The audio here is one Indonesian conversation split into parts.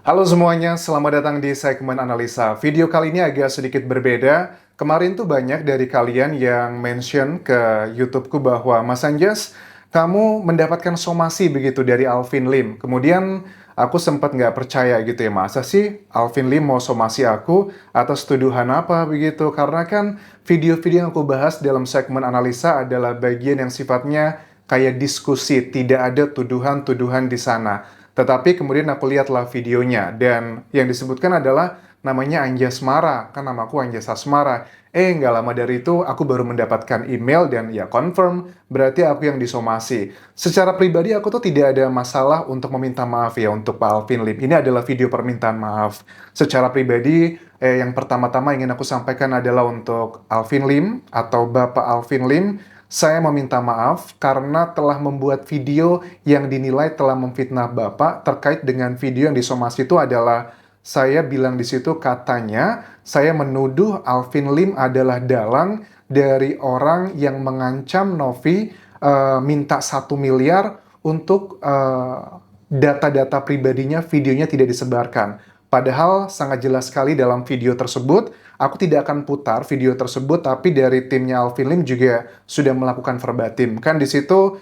Halo semuanya, selamat datang di segmen analisa. Video kali ini agak sedikit berbeda. Kemarin tuh banyak dari kalian yang mention ke YouTube-ku bahwa Mas Anjas, kamu mendapatkan somasi begitu dari Alvin Lim. Kemudian aku sempat nggak percaya gitu ya, masa sih Alvin Lim mau somasi aku atas tuduhan apa begitu? Karena kan video-video yang aku bahas dalam segmen analisa adalah bagian yang sifatnya kayak diskusi, tidak ada tuduhan-tuduhan di sana. Tetapi kemudian aku lihatlah videonya dan yang disebutkan adalah namanya Anjasmara, kan namaku Anjas Asmara. Nggak lama dari itu aku baru mendapatkan email dan ya confirm, berarti aku yang disomasi. Secara pribadi aku tuh tidak ada masalah untuk meminta maaf ya untuk Pak Alvin Lim. Ini adalah video permintaan maaf. Secara pribadi, yang pertama-tama ingin aku sampaikan adalah untuk Alvin Lim atau Bapak Alvin Lim, saya meminta maaf karena telah membuat video yang dinilai telah memfitnah Bapak terkait dengan video yang disomasi itu adalah saya bilang di situ katanya saya menuduh Alvin Lim adalah dalang dari orang yang mengancam Novi minta 1 miliar untuk data-data pribadinya, videonya tidak disebarkan. Padahal sangat jelas sekali dalam video tersebut, aku tidak akan putar video tersebut, tapi dari timnya Alvin Lim juga sudah melakukan verbatim. Kan di situ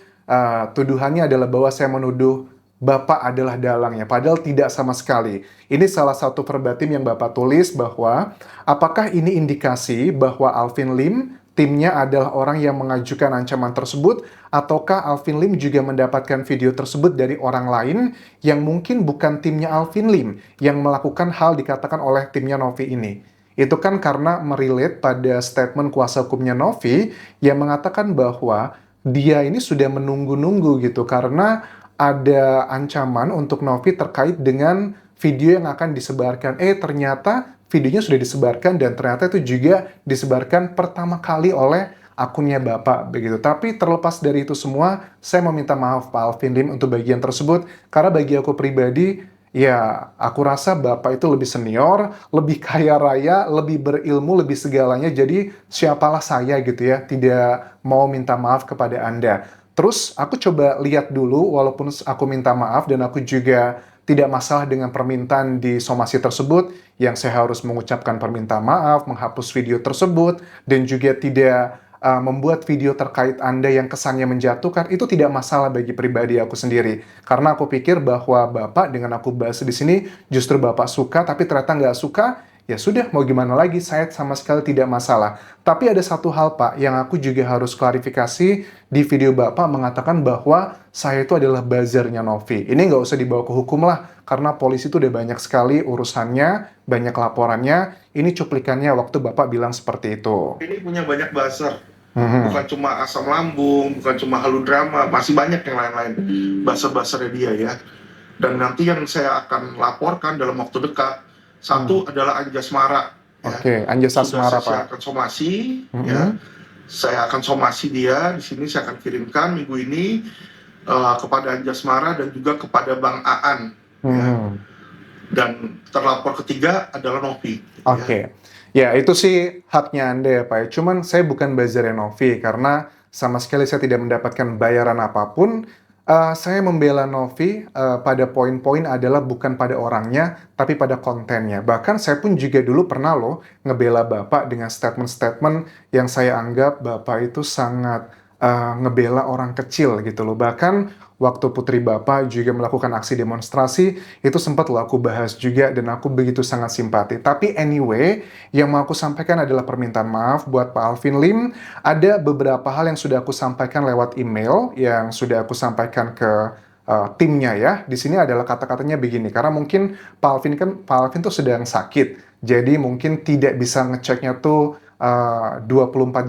tuduhannya adalah bahwa saya menuduh Bapak adalah dalangnya, padahal tidak sama sekali. Ini salah satu verbatim yang Bapak tulis bahwa apakah ini indikasi bahwa Alvin Lim timnya adalah orang yang mengajukan ancaman tersebut, ataukah Alvin Lim juga mendapatkan video tersebut dari orang lain yang mungkin bukan timnya Alvin Lim yang melakukan hal dikatakan oleh timnya Novi ini. Itu kan karena merelate pada statement kuasa hukumnya Novi yang mengatakan bahwa dia ini sudah menunggu-nunggu gitu karena ada ancaman untuk Novi terkait dengan video yang akan disebarkan. Ternyata videonya sudah disebarkan dan ternyata itu juga disebarkan pertama kali oleh akunnya Bapak begitu. Tapi terlepas dari itu semua, saya meminta maaf Pak Alvin Lim untuk bagian tersebut karena bagi aku pribadi ya, aku rasa Bapak itu lebih senior, lebih kaya raya, lebih berilmu, lebih segalanya. Jadi siapalah saya gitu ya, tidak mau minta maaf kepada Anda. Terus aku coba lihat dulu, walaupun aku minta maaf dan aku juga tidak masalah dengan permintaan di somasi tersebut, yang saya harus mengucapkan permintaan maaf, menghapus video tersebut, dan juga tidak membuat video terkait Anda yang kesannya menjatuhkan, itu tidak masalah bagi pribadi aku sendiri. Karena aku pikir bahwa Bapak dengan aku bahas di sini, justru Bapak suka, tapi ternyata nggak suka, ya sudah, mau gimana lagi, saya sama sekali tidak masalah. Tapi ada satu hal Pak, yang aku juga harus klarifikasi di video Bapak mengatakan bahwa saya itu adalah buzzernya Novi. Ini nggak usah dibawa ke hukum lah, karena polisi itu udah banyak sekali urusannya, banyak laporannya. Ini cuplikannya waktu Bapak bilang seperti itu. Ini punya banyak buzzer, Mhm. bukan cuma asam lambung, bukan cuma halodrama, masih banyak yang lain-lain buzzer-buzzernya dia ya. Dan nanti yang saya akan laporkan dalam waktu dekat, Hmm. satu adalah Anjasmara ya. Oke, Anjas Sudah Asmara saya Pak. siapkan somasi ya. Mhm. Saya akan somasi dia di sini, saya akan kirimkan minggu ini kepada Anjasmara dan juga kepada Bang Aan ya. Mhm. Dan terlapor ketiga adalah Novi ya. Oke. Ya, itu sih haknya Anda ya, Pak, ya. Cuman saya bukan buzzer Novi karena sama sekali saya tidak mendapatkan bayaran apapun. Saya membela Novi pada poin-poin adalah bukan pada orangnya, tapi pada kontennya. Bahkan saya pun juga dulu pernah loh ngebela Bapak dengan statement-statement yang saya anggap Bapak itu sangat ngebela orang kecil gitu loh. Bahkan waktu putri Bapak juga melakukan aksi demonstrasi, itu sempat loh aku bahas juga dan aku begitu sangat simpati. Tapi anyway, yang mau aku sampaikan adalah permintaan maaf buat Pak Alvin Lim. Ada beberapa hal yang sudah aku sampaikan lewat email, yang sudah aku sampaikan ke timnya ya. Di sini adalah kata-katanya begini, karena mungkin Pak Alvin tuh sedang sakit, jadi mungkin tidak bisa ngeceknya tuh 24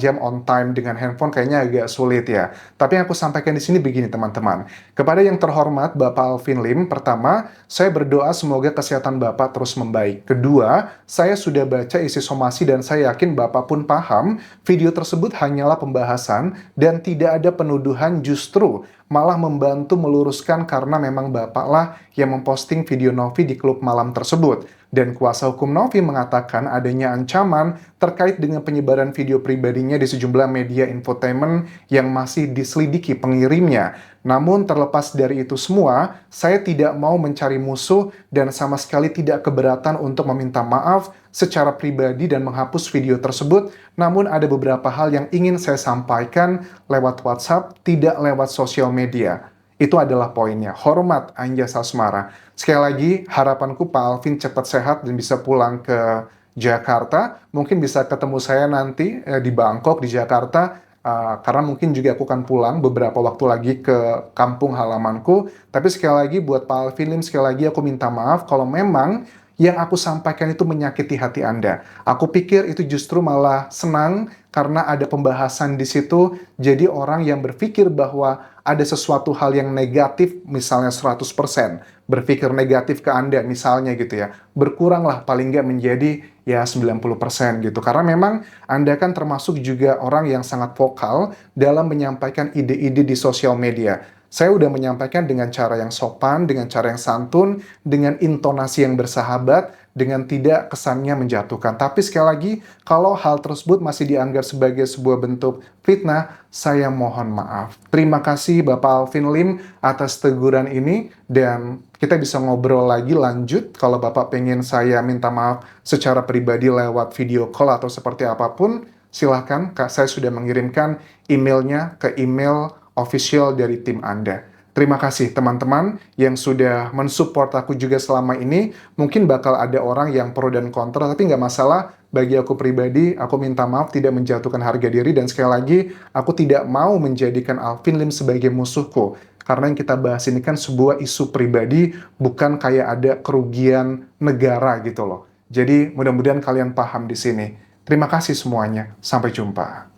jam on time dengan handphone kayaknya agak sulit ya. Tapi yang aku sampaikan di sini begini teman-teman. Kepada yang terhormat Bapak Alvin Lim, pertama, saya berdoa semoga kesehatan Bapak terus membaik. Kedua, saya sudah baca isi somasi dan saya yakin Bapak pun paham video tersebut hanyalah pembahasan dan tidak ada penuduhan, justru malah membantu meluruskan karena memang Bapaklah yang memposting video Novi di klub malam tersebut. Dan kuasa hukum Novi mengatakan adanya ancaman terkait dengan penyebaran video pribadinya di sejumlah media infotainment yang masih diselidiki pengirimnya. Namun terlepas dari itu semua, saya tidak mau mencari musuh dan sama sekali tidak keberatan untuk meminta maaf secara pribadi dan menghapus video tersebut. Namun ada beberapa hal yang ingin saya sampaikan lewat WhatsApp, tidak lewat sosial media. Itu adalah poinnya. Hormat Anjas Asmara. Sekali lagi, harapanku Pak Alvin cepat sehat dan bisa pulang ke Jakarta. Mungkin bisa ketemu saya nanti di Bangkok, di Jakarta. Karena mungkin juga aku akan pulang beberapa waktu lagi ke kampung halamanku. Tapi sekali lagi buat Pak Alvin Lim, sekali lagi aku minta maaf kalau memang yang aku sampaikan itu menyakiti hati Anda. Aku pikir itu justru malah senang karena ada pembahasan di situ. Jadi orang yang berpikir bahwa ada sesuatu hal yang negatif, misalnya 100%, berpikir negatif ke Anda misalnya gitu ya, berkuranglah paling nggak menjadi ya 90% gitu. Karena memang Anda kan termasuk juga orang yang sangat vokal dalam menyampaikan ide-ide di sosial media. Saya udah menyampaikan dengan cara yang sopan, dengan cara yang santun, dengan intonasi yang bersahabat, dengan tidak kesannya menjatuhkan. Tapi sekali lagi, kalau hal tersebut masih dianggap sebagai sebuah bentuk fitnah, saya mohon maaf. Terima kasih Bapak Alvin Lim atas teguran ini, dan kita bisa ngobrol lagi lanjut kalau Bapak pengen saya minta maaf secara pribadi lewat video call atau seperti apapun. Silahkan, saya sudah mengirimkan emailnya ke email official dari tim Anda. Terima kasih teman-teman yang sudah mensupport aku juga selama ini. Mungkin bakal ada orang yang pro dan kontra, tapi nggak masalah. Bagi aku pribadi, aku minta maaf tidak menjatuhkan harga diri. Dan sekali lagi, aku tidak mau menjadikan Alvin Lim sebagai musuhku. Karena yang kita bahas ini kan sebuah isu pribadi, bukan kayak ada kerugian negara gitu loh. Jadi mudah-mudahan kalian paham di sini. Terima kasih semuanya. Sampai jumpa.